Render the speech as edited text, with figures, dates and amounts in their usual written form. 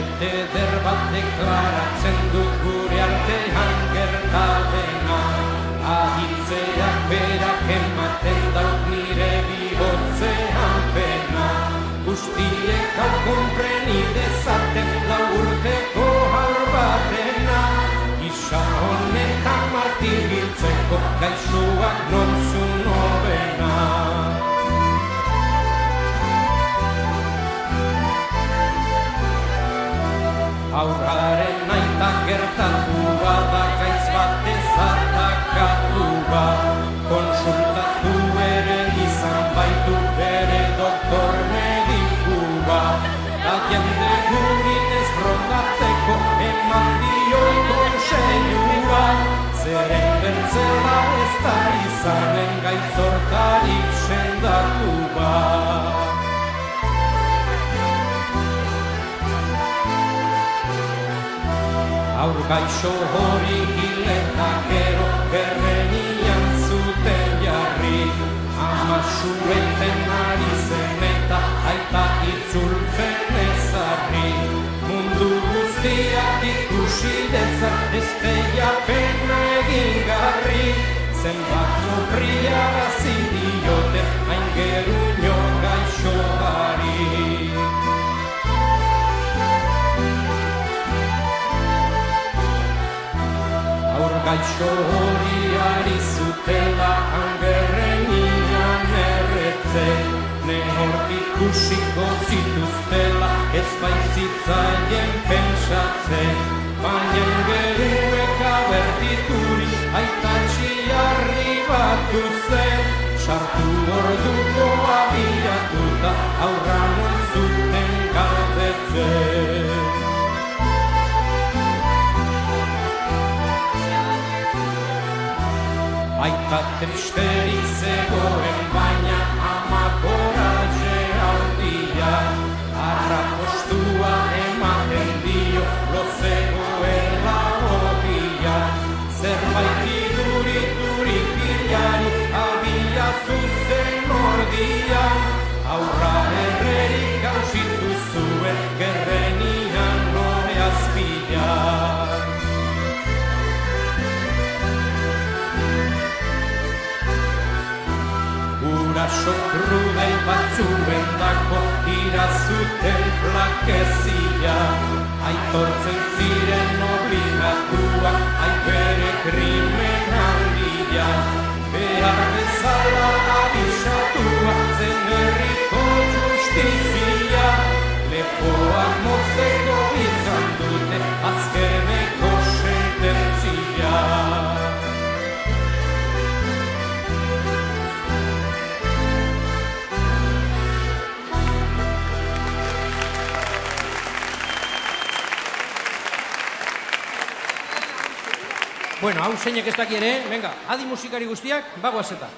Xete derbat deklaratzen du gure artean gertadena. Aditzeak berak ematen dauk nire bihotzean pena. Guztiek hau konpreni dezaten lau urteko haur batena. Gisa honetan martibiltzeko gaixoak nonzu nobena. Aurraren aita gertatua da gaitz batez atakatua. Konsultatu ere izan baitu bere doktor medikua. Da jende gurinez frogatzeko eman dio konseiua. Zeren bertzela ez da izanen gaitzortarik sendatua. Aur gaixo hori hileta gero berrenian zuten jarri. Ama sueten ari zen eta aita itzultzen ezarri. Mundu guztiak ikusi dezan ez teia pena egin garri. Zenbat sofriarazi diote hain geruño gaixoari. Gaixo hori ari zutela hangerrenian erretzen. Nehort ikusiko zituztela ez baitzitzaien pentsatzen. Baina geruek abertituri aitatxiarri batu zen. Sartu orduko abiatuta aurra non zuten galdetzen. Aita tristerik zegoen baina ama koraje handia. Arrakostua ematen dio lo zegoela ogia. Zerbait iduriturik bilari abiatu zen ordia. Aurra errerik hausitu zuen gerrenian nore azpian. Guraso krudei batzuen dako irazuten flakezia. Aitortzen ziren obligatua, aibere krimen handia. Behar bezala abisatua zen herriko justizia. Lepoak motzeko izan dute azkeneko sententzia. Bueno, hau zeinek ez daki ere, venga, adi musikari guztiak, bagoaz eta.